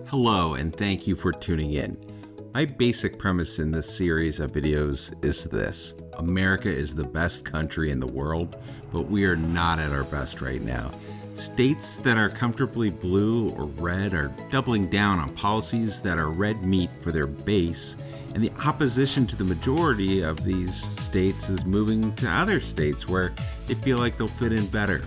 Hello, and thank you for tuning in. My basic premise in this series of videos is this. America is the best country in the world, but we are not at our best right now. States that are comfortably blue or red are doubling down on policies that are red meat for their base, and the opposition to the majority of these states is moving to other states where they feel like they'll fit in better.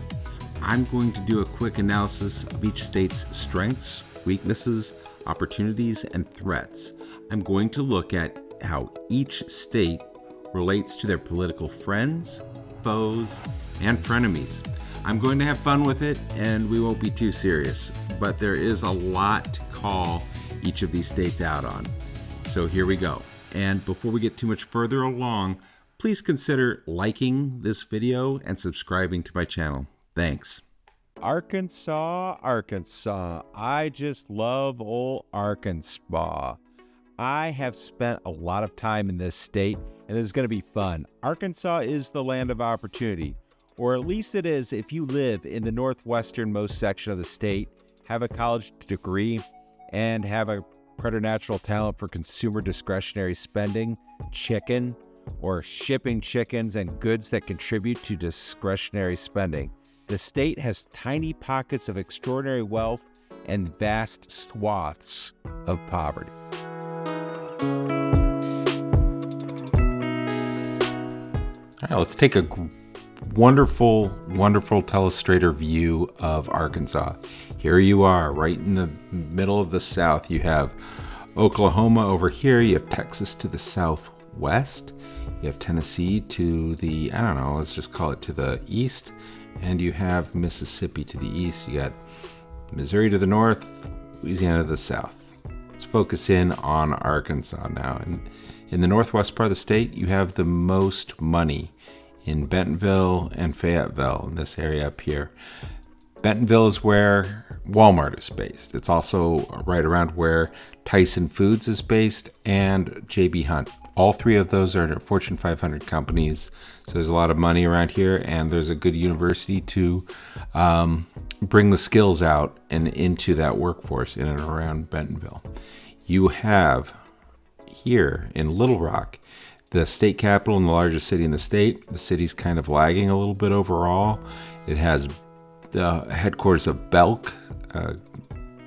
I'm going to do a quick analysis of each state's strengths, weaknesses, opportunities, and threats. I'm going to look at how each state relates to their political friends, foes, and frenemies. I'm going to have fun with it, and we won't be too serious, but there is a lot to call each of these states out on. So here we go. And before we get too much further along, please consider liking this video and subscribing to my channel. Thanks. Arkansas. I just love old Arkansas. I have spent a lot of time in this state, and this is going to be fun. Arkansas is the land of opportunity, or at least it is if you live in the northwesternmost section of the state, have a college degree, and have a preternatural talent for consumer discretionary spending, chicken, or shipping chickens and goods that contribute to discretionary spending. The state has tiny pockets of extraordinary wealth and vast swaths of poverty. All right, let's take a wonderful telestrator view of Arkansas. Here you are, right in the middle of the South. You have Oklahoma over here. You have Texas to the southwest. You have Tennessee to the, let's just call it to the east. And you have Mississippi to the east. You got Missouri to the north, Louisiana to the south. Let's focus in on Arkansas now. And in the northwest part of the state, you have the most money in Bentonville and Fayetteville, in this area up here. Bentonville is where Walmart is based. It's also right around where Tyson Foods is based and J.B. Hunt. All three of those are Fortune 500 companies, so there's a lot of money around here, and there's a good university to bring the skills out and into that workforce in and around Bentonville. You have here in Little Rock, the state capital and the largest city in the state. The city's kind of lagging a little bit overall. It has the headquarters of Belk,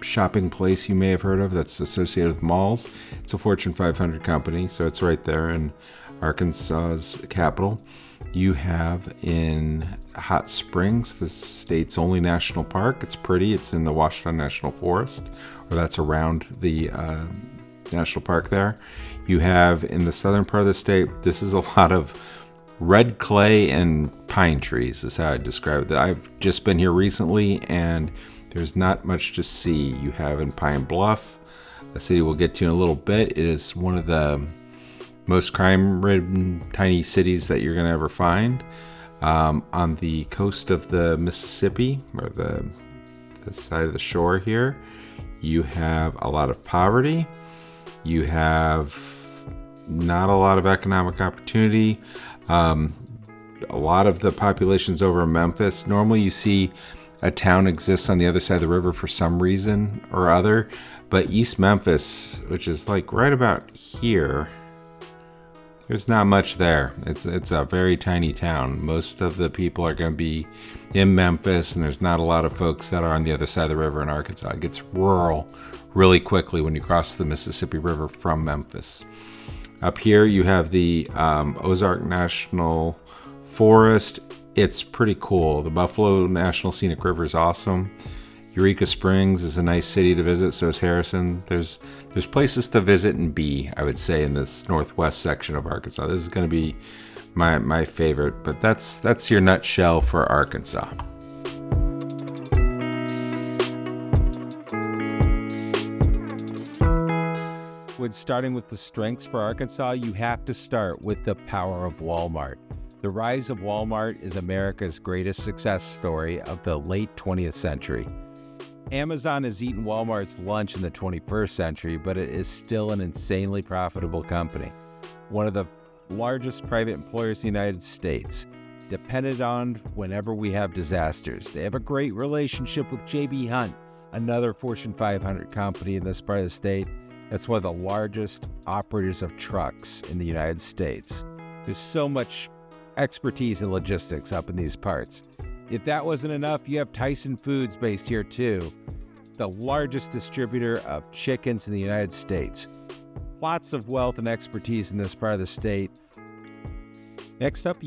shopping place you may have heard of that's associated with malls. It's a Fortune 500 company, so it's right there in Arkansas's capital. You have in Hot Springs, the state's only national park. It's pretty. It's in the Washita National Forest, or that's around the national park there. You have in the southern part of the state, this is a lot of red clay and pine trees is how I describe it. I've just been here recently, and there's not much to see. You have in Pine Bluff, a city we'll get to in a little bit. It is one of the most crime-ridden tiny cities that you're going to ever find. On the coast of the Mississippi, or the side of the shore here, you have a lot of poverty. You have not a lot of economic opportunity. A lot of the population's over in Memphis. Normally you see a town exists on the other side of the river for some reason or other, but East Memphis, which is like right about here, there's not much there. It's a very tiny town. Most of the people are going to be in Memphis, and there's not a lot of folks that are on the other side of the river in Arkansas. It gets rural really quickly when you cross the Mississippi River from Memphis. Up here you have the Ozark National Forest. It's pretty cool. The Buffalo National Scenic River is awesome. Eureka Springs is a nice city to visit, so is Harrison. There's places to visit and be, I would say, in this northwest section of Arkansas. This is going to be my favorite, but that's your nutshell for Arkansas. When starting with the strengths for Arkansas, you have to start with the power of Walmart. The rise of Walmart is America's greatest success story of the late 20th century. Amazon has eaten Walmart's lunch in the 21st century, but it is still an insanely profitable company. One of the largest private employers in the United States, depended on whenever we have disasters. They have a great relationship with J.B. Hunt, another Fortune 500 company in this part of the state. That's one of the largest operators of trucks in the United States. There's so much expertise in logistics up in these parts. If that wasn't enough, you have Tyson Foods based here too, the largest distributor of chickens in the United States. Lots of wealth and expertise in this part of the state. Next up,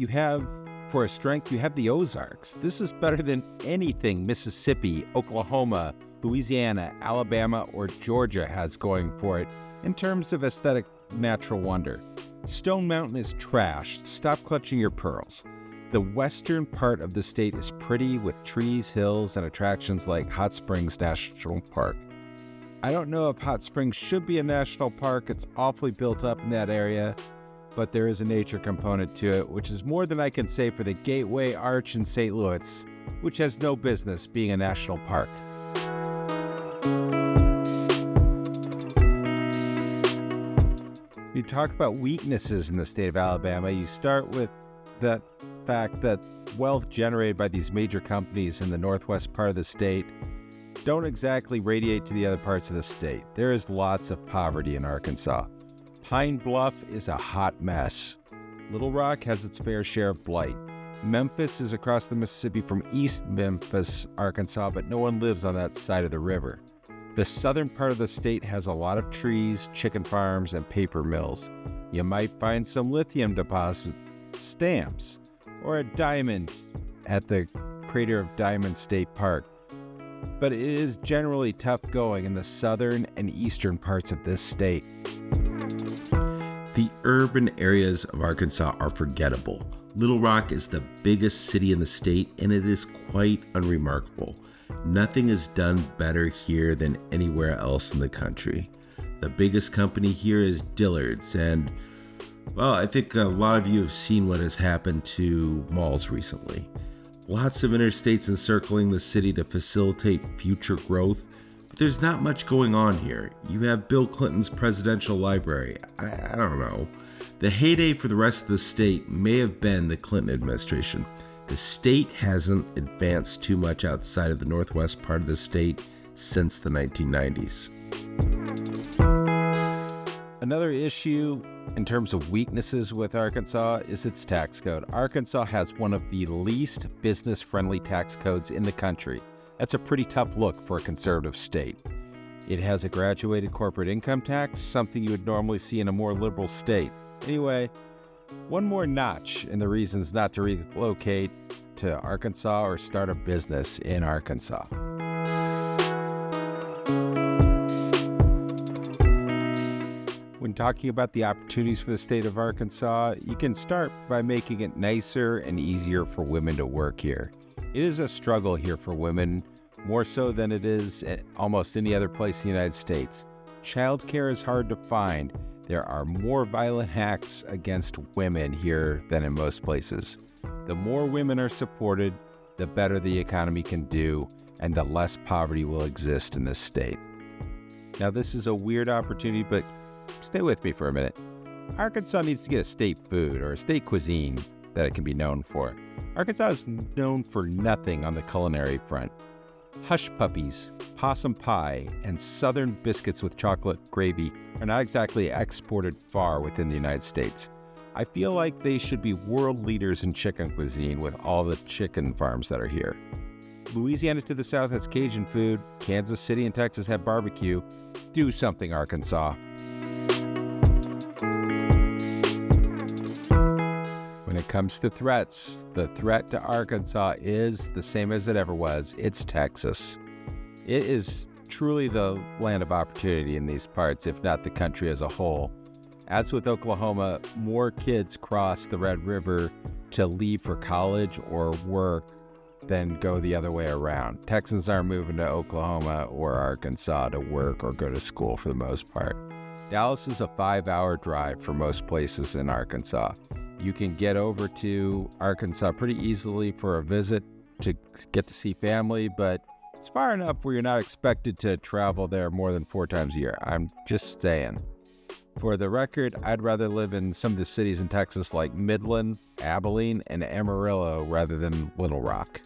for a strength, you have the Ozarks. This is better than anything Mississippi, Oklahoma, Louisiana, Alabama, or Georgia has going for it in terms of aesthetic natural wonder. Stone Mountain is trashed. Stop clutching your pearls. The western part of the state is pretty with trees, hills, and attractions like Hot Springs National Park. I don't know if Hot Springs should be a national park. It's awfully built up in that area, but there is a nature component to it, which is more than I can say for the Gateway Arch in St. Louis, which has no business being a national park. You talk about weaknesses in the state of Alabama. You start with the fact that wealth generated by these major companies in the northwest part of the state don't exactly radiate to the other parts of the state. There is lots of poverty in Arkansas. Pine Bluff is a hot mess. Little Rock has its fair share of blight. Memphis is across the Mississippi from East Memphis, Arkansas, but no one lives on that side of the river. The southern part of the state has a lot of trees, chicken farms, and paper mills. You might find some lithium deposits, stamps, or a diamond at the crater of Diamond State Park. But it is generally tough going in the southern and eastern parts of this state. The urban areas of Arkansas are forgettable. Little Rock is the biggest city in the state, and it is quite unremarkable. Nothing is done better here than anywhere else in the country. The biggest company here is Dillard's, and, well, I think a lot of you have seen what has happened to malls recently. Lots of interstates encircling the city to facilitate future growth, but there's not much going on here. You have Bill Clinton's presidential library. I don't know. The heyday for the rest of the state may have been the Clinton administration. The state hasn't advanced too much outside of the northwest part of the state since the 1990s. Another issue in terms of weaknesses with Arkansas is its tax code. Arkansas has one of the least business-friendly tax codes in the country. That's a pretty tough look for a conservative state. It has a graduated corporate income tax, something you would normally see in a more liberal state. Anyway, one more notch in the reasons not to relocate to Arkansas or start a business in Arkansas. When talking about the opportunities for the state of Arkansas, you can start by making it nicer and easier for women to work here. It is a struggle here for women, more so than it is at almost any other place in the United States. Childcare is hard to find. There are more violent acts against women here than in most places. The more women are supported, the better the economy can do, and the less poverty will exist in this state. Now, this is a weird opportunity, but stay with me for a minute. Arkansas needs to get a state food or a state cuisine that it can be known for. Arkansas is known for nothing on the culinary front. Hush puppies, possum pie, and southern biscuits with chocolate gravy are not exactly exported far within the United States. I feel like they should be world leaders in chicken cuisine with all the chicken farms that are here. Louisiana to the south has Cajun food. Kansas City and Texas have barbecue. Do something, Arkansas. When it comes to threats, the threat to Arkansas is the same as it ever was. It's Texas. It is truly the land of opportunity in these parts, if not the country as a whole. As with Oklahoma, more kids cross the Red River to leave for college or work than go the other way around. Texans aren't moving to Oklahoma or Arkansas to work or go to school for the most part. Dallas is a 5-hour drive for most places in Arkansas. You can get over to Arkansas pretty easily for a visit to get to see family, but it's far enough where you're not expected to travel there more than 4 times a year. I'm just saying. For the record, I'd rather live in some of the cities in Texas like Midland, Abilene, and Amarillo rather than Little Rock.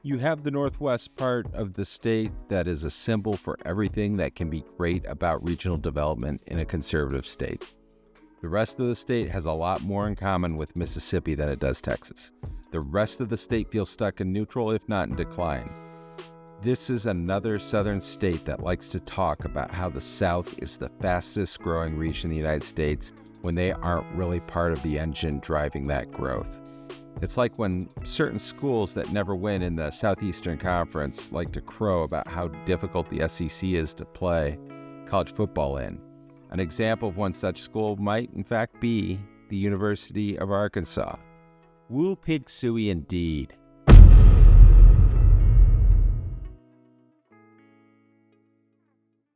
You have the northwest part of the state that is a symbol for everything that can be great about regional development in a conservative state. The rest of the state has a lot more in common with Mississippi than it does Texas. The rest of the state feels stuck in neutral, if not in decline. This is another southern state that likes to talk about how the South is the fastest growing region in the United States when they aren't really part of the engine driving that growth. It's like when certain schools that never win in the Southeastern Conference like to crow about how difficult the SEC is to play college football in. An example of one such school might, in fact, be the University of Arkansas. Woo pig suey indeed.